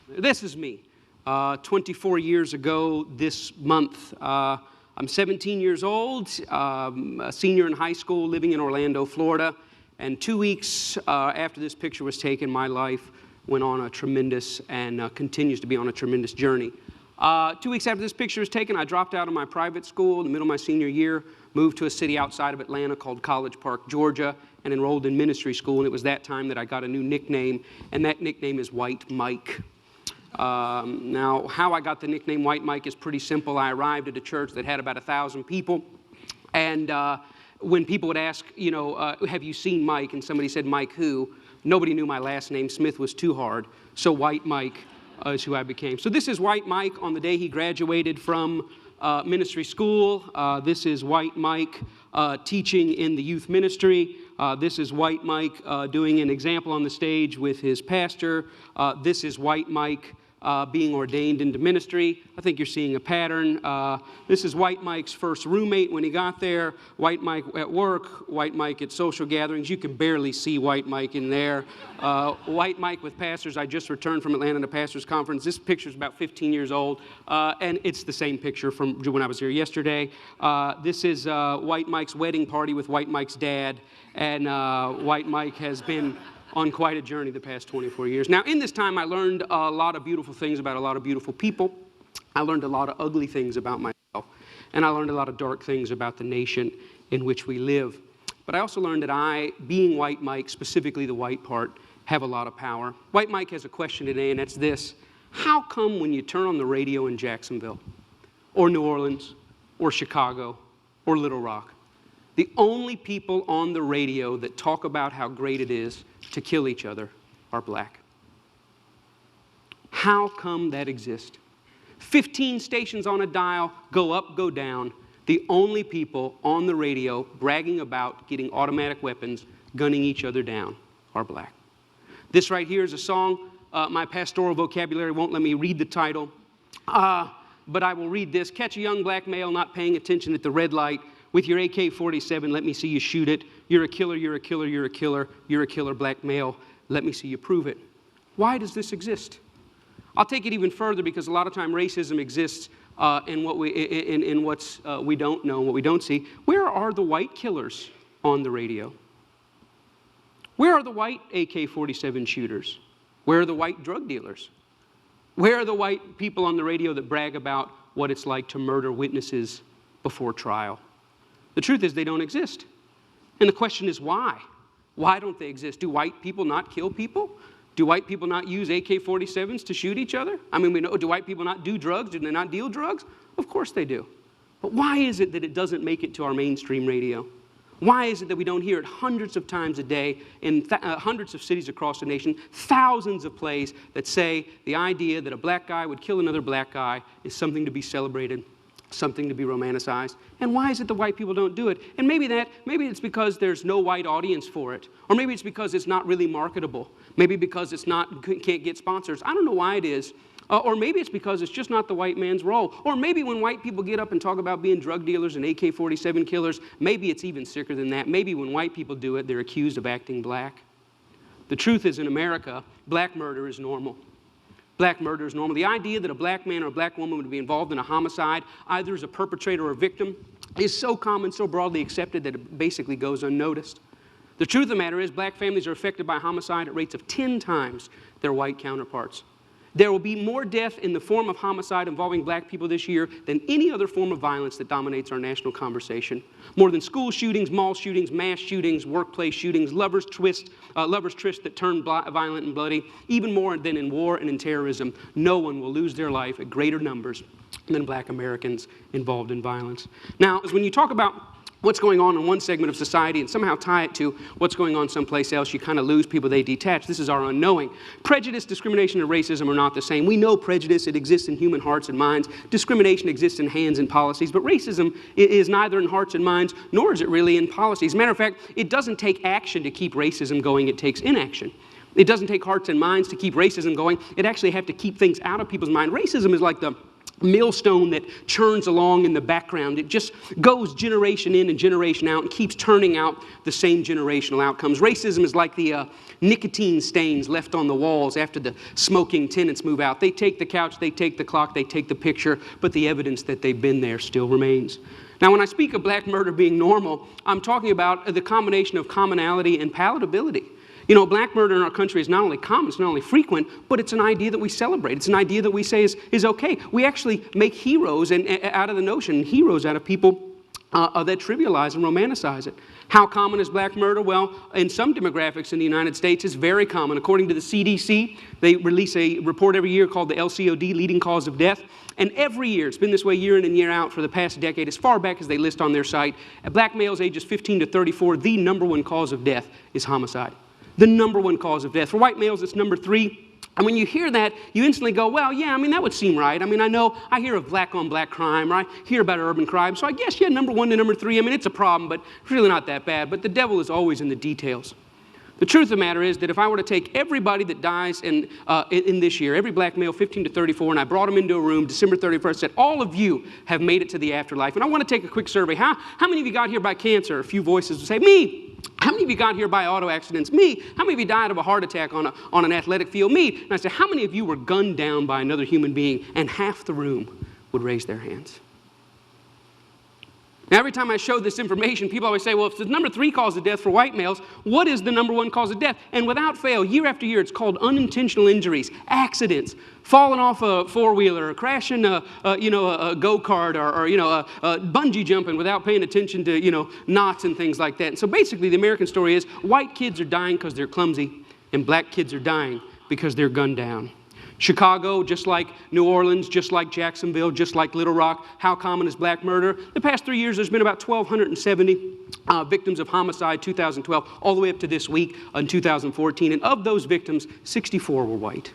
This is me. 24 years ago this month. I'm 17 years old, a senior in high school living in Orlando, Florida. And 2 weeks after this picture was taken, my life went on a tremendous and continues to be on a tremendous journey. 2 weeks after this picture was taken, I dropped out of my private school in the middle of my senior year, moved to a city outside of Atlanta called College Park, Georgia, and enrolled in ministry school. And it was that time that I got a new nickname, and that nickname is White Mike. Now, how I got the nickname White Mike is pretty simple. I arrived at a church that had about 1,000 people, and when people would ask, have you seen Mike? And somebody said, Mike who? Nobody knew my last name. Smith was too hard, so White Mike is who I became. So this is White Mike on the day he graduated from ministry school. This is White Mike teaching in the youth ministry. This is White Mike doing an example on the stage with his pastor. This is White Mike being ordained into ministry. I think you're seeing a pattern. This is White Mike's first roommate when he got there. White Mike at work. White Mike at social gatherings. You can barely see White Mike in there. White Mike with pastors. I just returned from Atlanta to Pastors Conference. This picture's about 15 years old, and it's the same picture from when I was here yesterday. This is White Mike's wedding party with White Mike's dad, and White Mike has been on quite a journey the past 24 years. Now, in this time, I learned a lot of beautiful things about a lot of beautiful people. I learned a lot of ugly things about myself. And I learned a lot of dark things about the nation in which we live. But I also learned that I, being White Mike, specifically the white part, have a lot of power. White Mike has a question today, and that's this. How come when you turn on the radio in Jacksonville, or New Orleans, or Chicago, or Little Rock, the only people on the radio that talk about how great it is to kill each other are black? How come that exists? 15 stations on a dial, go up, go down. The only people on the radio bragging about getting automatic weapons, gunning each other down, are black. This right here is a song. My pastoral vocabulary won't let me read the title, but I will read this. Catch a young black male not paying attention at the red light. With your AK-47, let me see you shoot it. You're a killer, you're a killer, you're a killer. You're a killer, black male. Let me see you prove it. Why does this exist? I'll take it even further because a lot of time racism exists in what we don't know, what we don't see. Where are the white killers on the radio? Where are the white AK-47 shooters? Where are the white drug dealers? Where are the white people on the radio that brag about what it's like to murder witnesses before trial? The truth is they don't exist. And the question is why? Why don't they exist? Do white people not kill people? Do white people not use AK-47s to shoot each other? I mean, we know, do white people not do drugs? Do they not deal drugs? Of course they do. But why is it that it doesn't make it to our mainstream radio? Why is it that we don't hear it hundreds of times a day in hundreds of cities across the nation, thousands of plays that say the idea that a black guy would kill another black guy is something to be celebrated, something to be romanticized? And why is it the white people don't do it? And maybe it's because there's no white audience for it. Or maybe it's because it's not really marketable. Maybe because can't get sponsors. I don't know why it is. Or maybe it's because it's just not the white man's role. Or maybe when white people get up and talk about being drug dealers and AK-47 killers, maybe it's even sicker than that. Maybe when white people do it, they're accused of acting black. The truth is, in America, black murder is normal. Black murder is normal. The idea that a black man or a black woman would be involved in a homicide, either as a perpetrator or a victim, is so common, so broadly accepted that it basically goes unnoticed. The truth of the matter is black families are affected by homicide at rates of 10 times their white counterparts. There will be more death in the form of homicide involving black people this year than any other form of violence that dominates our national conversation. More than school shootings, mall shootings, mass shootings, workplace shootings, lovers' trysts that turn violent and bloody, even more than in war and in terrorism. No one will lose their life at greater numbers than black Americans involved in violence. Now, when you talk about what's going on in one segment of society and somehow tie it to what's going on someplace else, you kind of lose people, they detach. This is our unknowing. Prejudice, discrimination, and racism are not the same. We know prejudice, it exists in human hearts and minds. Discrimination exists in hands and policies, but racism is neither in hearts and minds, nor is it really in policies. As a matter of fact, it doesn't take action to keep racism going, it takes inaction. It doesn't take hearts and minds to keep racism going. It actually has to keep things out of people's mind. Racism is like the millstone that churns along in the background. It just goes generation in and generation out and keeps turning out the same generational outcomes. Racism is like the nicotine stains left on the walls after the smoking tenants move out. They take the couch, they take the clock, they take the picture, but the evidence that they've been there still remains. Now, when I speak of black murder being normal, I'm talking about the combination of commonality and palatability. You know, black murder in our country is not only common, it's not only frequent, but it's an idea that we celebrate. It's an idea that we say is okay. We actually make heroes out of the notion, heroes out of people that trivialize and romanticize it. How common is black murder? Well, in some demographics in the United States, it's very common. According to the CDC, they release a report every year called the LCOD, leading cause of death. And every year, it's been this way year in and year out for the past decade, as far back as they list on their site, black males ages 15 to 34, the number one cause of death is homicide. The number one cause of death. For white males, it's number 3. And when you hear that, you instantly go, well, yeah, I mean, that would seem right. I mean, I hear of black-on-black crime, or I hear about urban crime. So I guess, yeah, number 1 to number 3, I mean, it's a problem, but it's really not that bad. But the devil is always in the details. The truth of the matter is that if I were to take everybody that dies in this year, every black male 15 to 34, and I brought them into a room December 31st, said, all of you have made it to the afterlife. And I want to take a quick survey. How many of you got here by cancer? A few voices would say, me. How many of you got here by auto accidents? Me. How many of you died of a heart attack on an athletic field? Me. And I said, how many of you were gunned down by another human being? And half the room would raise their hands. Now, every time I show this information, people always say, well, if the number 3 cause of death for white males, what is the number 1 cause of death? And without fail, year after year, it's called unintentional injuries, accidents, falling off a four-wheeler, or crashing a go-kart, or bungee jumping without paying attention to, knots and things like that. And so basically, the American story is white kids are dying because they're clumsy, and black kids are dying because they're gunned down. Chicago, just like New Orleans, just like Jacksonville, just like Little Rock, how common is black murder? The past 3 years, there's been about 1,270 victims of homicide, 2012, all the way up to this week in 2014. And of those victims, 64 were white.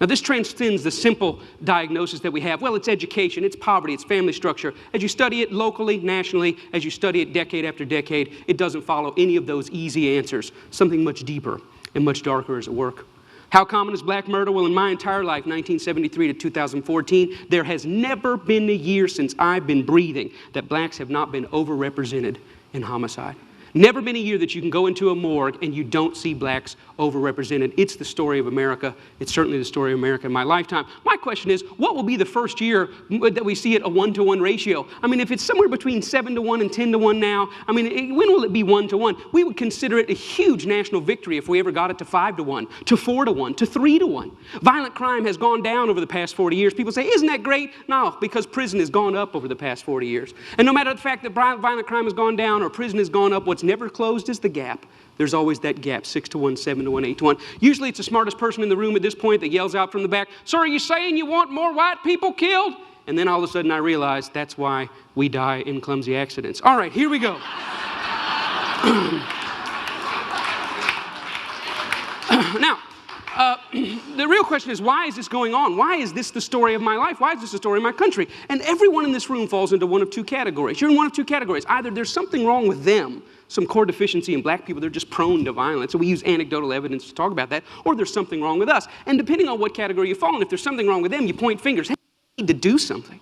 Now, this transcends the simple diagnosis that we have. Well, it's education, it's poverty, it's family structure. As you study it locally, nationally, as you study it decade after decade, it doesn't follow any of those easy answers. Something much deeper and much darker is at work. How common is black murder? Well, in my entire life, 1973 to 2014, there has never been a year since I've been breathing that blacks have not been overrepresented in homicide. Never been a year that you can go into a morgue and you don't see blacks overrepresented. It's the story of America. It's certainly the story of America in my lifetime. My question is, what will be the first year that we see it a 1-to-1 ratio? I mean, if it's somewhere between 7-to-1 and 10-to-1 now, I mean, when will it be 1-to-1? We would consider it a huge national victory if we ever got it to 5-to-1, to 4-to-1, to 3-to-1. Violent crime has gone down over the past 40 years. People say, isn't that great? No, because prison has gone up over the past 40 years. And no matter the fact that violent crime has gone down or prison has gone up, what's never closed is the gap. There's always that gap, 6-to-1, 7-to-1, 8-to-1. Usually it's the smartest person in the room at this point that yells out from the back, "Sir, are you saying you want more white people killed?" And then all of a sudden I realize that's why we die in clumsy accidents. All right, here we go. Now, the real question is, why is this going on? Why is this the story of my life? Why is this the story of my country? And everyone in this room falls into one of two categories. You're in one of two categories. Either there's something wrong with them, some core deficiency in black people, they're just prone to violence, so we use anecdotal evidence to talk about that, or there's something wrong with us. And depending on what category you fall in, if there's something wrong with them, you point fingers. Hey, we need to do something.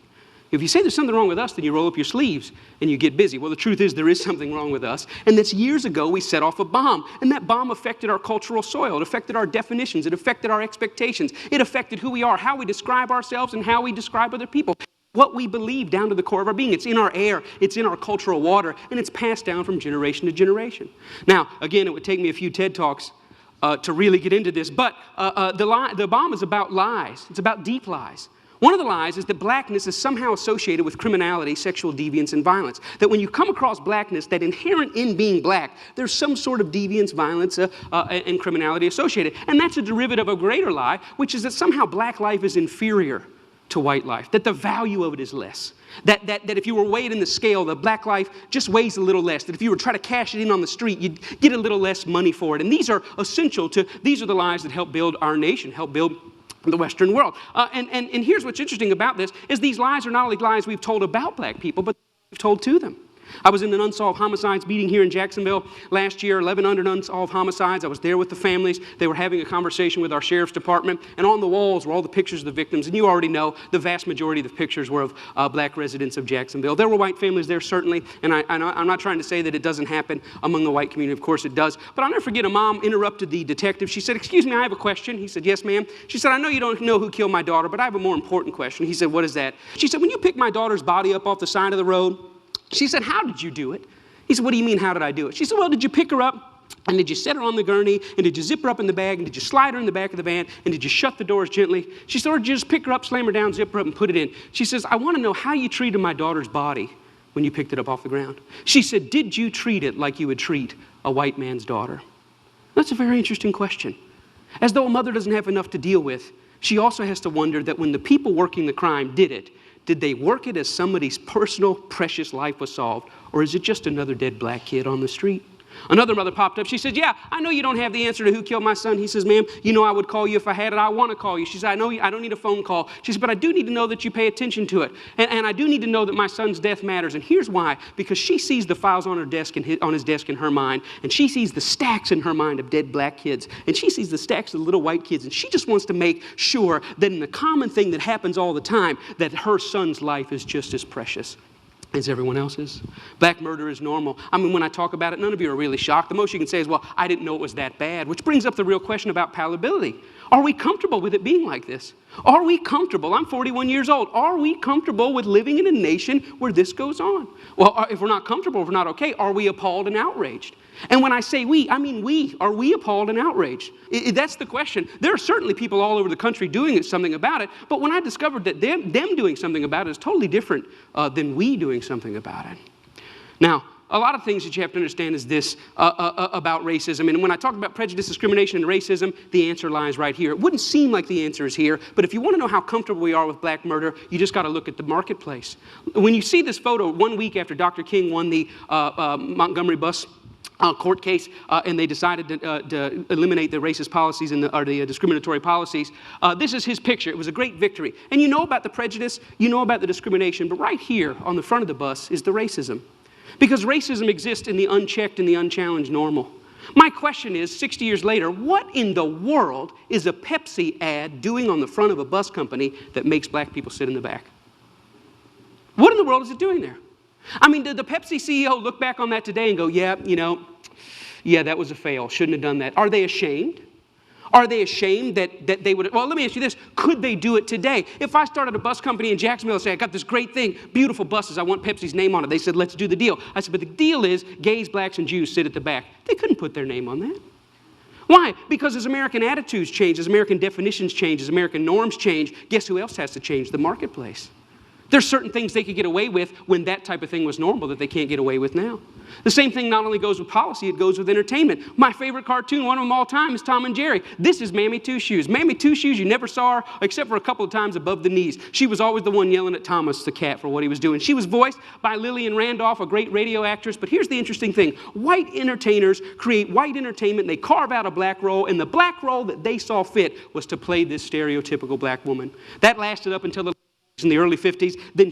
If you say there's something wrong with us, then you roll up your sleeves and you get busy. Well, the truth is there is something wrong with us, and that's years ago we set off a bomb, and that bomb affected our cultural soil. It affected our definitions. It affected our expectations. It affected who we are, how we describe ourselves, and how we describe other people. What we believe down to the core of our being. It's in our air, it's in our cultural water, and it's passed down from generation to generation. Now, again, it would take me a few TED Talks to really get into this, but the bomb is about lies. It's about deep lies. One of the lies is that blackness is somehow associated with criminality, sexual deviance, and violence. That when you come across blackness, that inherent in being black, there's some sort of deviance, violence, and criminality associated. And that's a derivative of a greater lie, which is that somehow black life is inferior to white life, that the value of it is less. That if you were weighed in the scale, the black life just weighs a little less. That if you were trying to cash it in on the street, you'd get a little less money for it. And these are essential to, these are the lies that help build our nation, help build the Western world. And here's what's interesting about this, is these lies are not only lies we've told about black people, but we've told to them. I was in an unsolved homicides meeting here in Jacksonville last year, 1,100 unsolved homicides. I was there with the families. They were having a conversation with our sheriff's department, and on the walls were all the pictures of the victims, and you already know the vast majority of the pictures were of black residents of Jacksonville. There were white families there, certainly, and I'm not trying to say that it doesn't happen among the white community. Of course it does. But I'll never forget a mom interrupted the detective. She said, "Excuse me, I have a question." He said, "Yes, ma'am." She said, "I know you don't know who killed my daughter, but I have a more important question." He said, "What is that?" She said, "When you picked my daughter's body up off the side of the road," she said, "How did you do it?" He said, "What do you mean, how did I do it?" She said, "Well, did you pick her up, and did you set her on the gurney, and did you zip her up in the bag, and did you slide her in the back of the van, and did you shut the doors gently?" She said, "Or did you just pick her up, slam her down, zip her up, and put it in?" She says, "I want to know how you treated my daughter's body when you picked it up off the ground." She said, "Did you treat it like you would treat a white man's daughter?" That's a very interesting question. As though a mother doesn't have enough to deal with, she also has to wonder that when the people working the crime did it, did they work it as somebody's personal, precious life was solved, or is it just another dead black kid on the street? Another mother popped up. She said, "Yeah, I know you don't have the answer to who killed my son." He says, "Ma'am, you know I would call you if I had it. I want to call you." She said, "I know I don't need a phone call." She said, "But I do need to know that you pay attention to it. And I do need to know that my son's death matters." And here's why. Because she sees the files on her desk and on his desk in her mind, and she sees the stacks in her mind of dead black kids, and she sees the stacks of little white kids, and she just wants to make sure that in the common thing that happens all the time, that her son's life is just as precious as everyone else's. Black murder is normal. I mean, when I talk about it, none of you are really shocked. The most you can say is, "Well, I didn't know it was that bad," which brings up the real question about palatability. Are we comfortable with it being like this? Are we comfortable? I'm 41 years old. Are we comfortable with living in a nation where this goes on? Well, if we're not comfortable, if we're not okay, are we appalled and outraged? And when I say we, I mean we. Are we appalled and outraged? That's the question. There are certainly people all over the country doing something about it, but when I discovered that them doing something about it is totally different than we doing something about it. Now, a lot of things that you have to understand is this about racism. And when I talk about prejudice, discrimination, and racism, the answer lies right here. It wouldn't seem like the answer is here, but if you want to know how comfortable we are with black murder, you just got to look at the marketplace. When you see this photo 1 week after Dr. King won the Montgomery bus court case, and they decided to eliminate the racist policies or the discriminatory policies. This is his picture. It was a great victory. And you know about the prejudice, you know about the discrimination, but right here on the front of the bus is the racism. Because racism exists in the unchecked and the unchallenged normal. My question is, 60 years later, what in the world is a Pepsi ad doing on the front of a bus company that makes black people sit in the back? What in the world is it doing there? I mean, did the Pepsi CEO look back on that today and go, yeah, that was a fail, shouldn't have done that? Are they ashamed? Are they ashamed that they would, well, let me ask you this, could they do it today? If I started a bus company in Jacksonville and say, "I got this great thing, beautiful buses, I want Pepsi's name on it." They said, "Let's do the deal." I said, "But the deal is gays, blacks, and Jews sit at the back." They couldn't put their name on that. Why? Because as American attitudes change, as American definitions change, as American norms change, guess who else has to change? The marketplace. There's certain things they could get away with when that type of thing was normal that they can't get away with now. The same thing not only goes with policy, it goes with entertainment. My favorite cartoon, one of them all time, is Tom and Jerry. This is Mammy Two Shoes. Mammy Two Shoes, you never saw her except for a couple of times above the knees. She was always the one yelling at Thomas the cat for what he was doing. She was voiced by Lillian Randolph, a great radio actress. But here's the interesting thing. White entertainers create white entertainment. They carve out a black role, and the black role that they saw fit was to play this stereotypical black woman. That lasted up until in the early 50s, then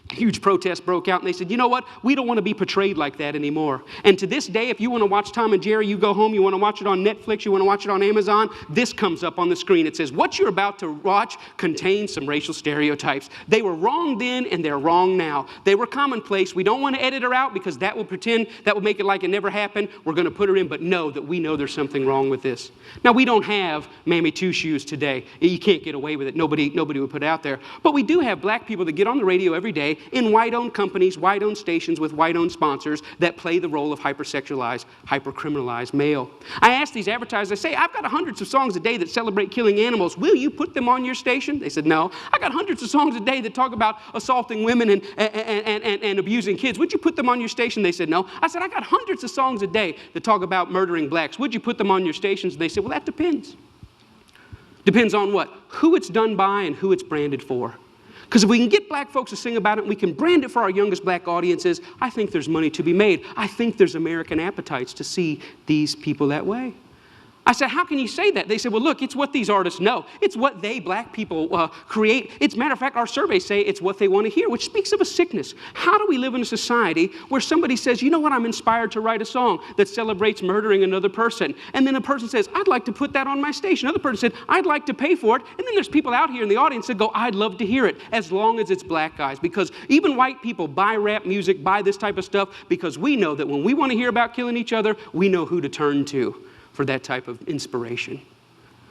huge protests broke out, and they said, "You know what? We don't want to be portrayed like that anymore." And to this day, if you want to watch Tom and Jerry, you go home, you want to watch it on Netflix, you want to watch it on Amazon, this comes up on the screen. It says, "What you're about to watch contains some racial stereotypes. They were wrong then, and they're wrong now. They were commonplace. We don't want to edit her out because that will make it like it never happened. We're going to put her in, but know that we know there's something wrong with this." Now, we don't have Mammy Two Shoes today. You can't get away with it. Nobody would put it out there. But we do have black people that get on the radio every day in white-owned companies, white-owned stations with white-owned sponsors that play the role of hypersexualized, hypercriminalized male. I ask these advertisers, I say, "I've got hundreds of songs a day that celebrate killing animals. Will you put them on your station?" They said, "No." "I got hundreds of songs a day that talk about assaulting women and abusing kids. Would you put them on your station?" They said, "No." I said, "I got hundreds of songs a day that talk about murdering blacks. Would you put them on your stations?" They said, "Well, that depends." Depends on what? Who it's done by and who it's branded for. Because if we can get black folks to sing about it and we can brand it for our youngest black audiences, I think there's money to be made. I think there's American appetites to see these people that way. I said, how can you say that? They said, well, look, it's what these artists know. It's what they, black people, create. It's, matter of fact, our surveys say it's what they want to hear, which speaks of a sickness. How do we live in a society where somebody says, you know what, I'm inspired to write a song that celebrates murdering another person. And then a person says, I'd like to put that on my station. Another person said, I'd like to pay for it. And then there's people out here in the audience that go, I'd love to hear it, as long as it's black guys. Because even white people buy rap music, buy this type of stuff, because we know that when we want to hear about killing each other, we know who to turn to for that type of inspiration.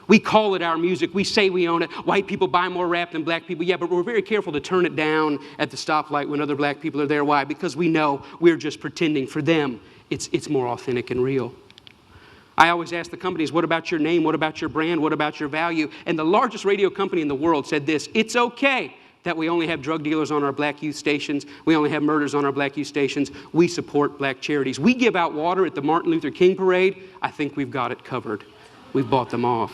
We call it our music. We say we own it. White people buy more rap than black people. Yeah, but we're very careful to turn it down at the stoplight when other black people are there. Why? Because we know we're just pretending. For them, it's more authentic and real. I always ask the companies, what about your name? What about your brand? What about your value? And the largest radio company in the world said this: it's okay that we only have drug dealers on our black youth stations. We only have murders on our black youth stations. We support black charities. We give out water at the Martin Luther King parade. I think we've got it covered. We've bought them off.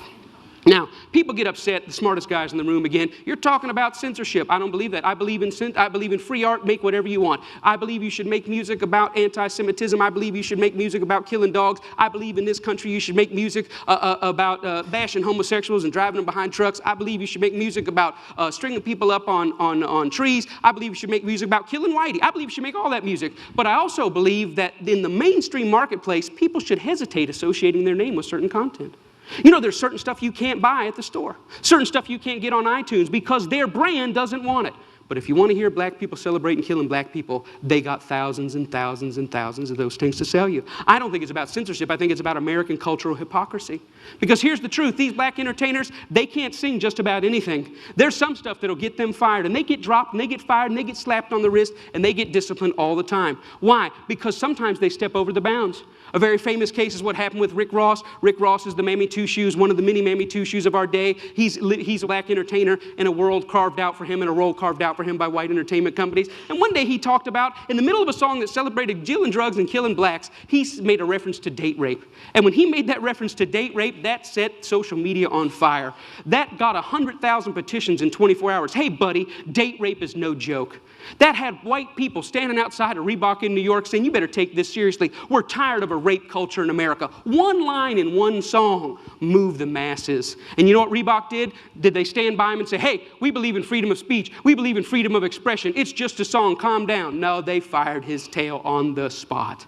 Now, people get upset, the smartest guys in the room again. You're talking about censorship. I don't believe that. I believe in free art. Make whatever you want. I believe you should make music about anti-Semitism. I believe you should make music about killing dogs. I believe in this country you should make music about bashing homosexuals and driving them behind trucks. I believe you should make music about stringing people up on trees. I believe you should make music about killing whitey. I believe you should make all that music. But I also believe that in the mainstream marketplace, people should hesitate associating their name with certain content. You know, there's certain stuff you can't buy at the store. Certain stuff you can't get on iTunes because their brand doesn't want it. But if you want to hear black people celebrating killing black people, they got thousands and thousands and thousands of those things to sell you. I don't think it's about censorship. I think it's about American cultural hypocrisy. Because here's the truth. These black entertainers, they can't sing just about anything. There's some stuff that'll get them fired. And they get dropped, and they get fired, and they get slapped on the wrist, and they get disciplined all the time. Why? Because sometimes they step over the bounds. A very famous case is what happened with Rick Ross. Rick Ross is the Mammy Two Shoes, one of the many Mammy Two Shoes of our day. He's a black entertainer in a world carved out for him, and a role carved out for him by white entertainment companies. And one day he talked about, in the middle of a song that celebrated dealing drugs and killing blacks, he made a reference to date rape. And when he made that reference to date rape, that set social media on fire. That got 100,000 petitions in 24 hours. Hey, buddy, date rape is no joke. That had white people standing outside of Reebok in New York saying, you better take this seriously. We're tired of a rape culture in America. One line in one song moved the masses. And you know what Reebok did? Did they stand by him and say, hey, we believe in freedom of speech. We believe in freedom of expression. It's just a song. Calm down. No, they fired his tail on the spot.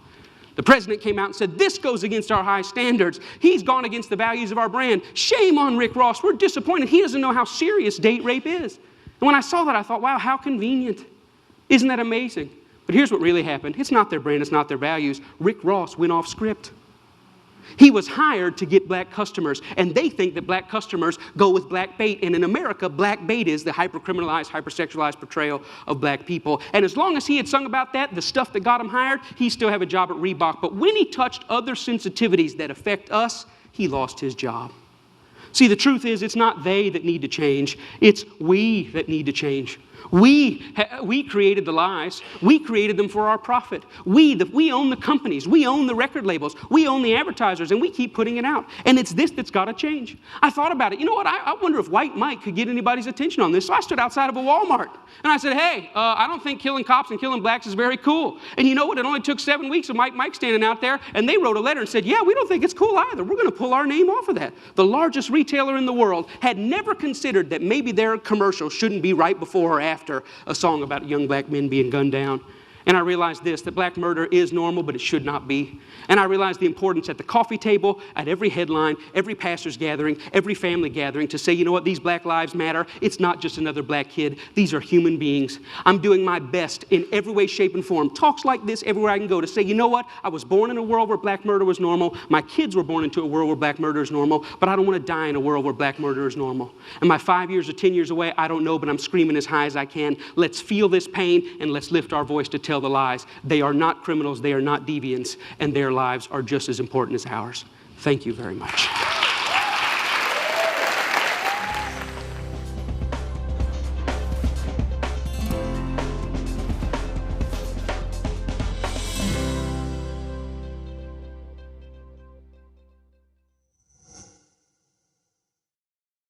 The president came out and said, this goes against our high standards. He's gone against the values of our brand. Shame on Rick Ross. We're disappointed. He doesn't know how serious date rape is. And when I saw that, I thought, wow, how convenient. Isn't that amazing? But here's what really happened. It's not their brand, it's not their values. Rick Ross went off script. He was hired to get black customers, and they think that black customers go with black bait. And in America, black bait is the hyper-criminalized, hyper-sexualized portrayal of black people. And as long as he had sung about that, the stuff that got him hired, he still have a job at Reebok. But when he touched other sensitivities that affect us, he lost his job. See, the truth is, it's not they that need to change. It's we that need to change. We created the lies. We created them for our profit. We own the companies. We own the record labels. We own the advertisers, and we keep putting it out. And it's this that's got to change. I thought about it. You know what? I wonder if White Mike could get anybody's attention on this. So I stood outside of a Walmart, and I said, hey, I don't think killing cops and killing blacks is very cool. And you know what? It only took 7 weeks of Mike standing out there, and they wrote a letter and said, yeah, we don't think it's cool either. We're going to pull our name off of that. The largest retailer in the world had never considered that maybe their commercial shouldn't be right before or after a song about young black men being gunned down. And I realized this, that black murder is normal, but it should not be. And I realized the importance at the coffee table, at every headline, every pastor's gathering, every family gathering to say, you know what, these black lives matter. It's not just another black kid. These are human beings. I'm doing my best in every way, shape, and form. Talks like this everywhere I can go to say, you know what, I was born in a world where black murder was normal. My kids were born into a world where black murder is normal, but I don't want to die in a world where black murder is normal. Am I 5 years or 10 years away? I don't know, but I'm screaming as high as I can. Let's feel this pain, and let's lift our voice to tell the lies. They are not criminals, they are not deviants, and their lives are just as important as ours. Thank you very much.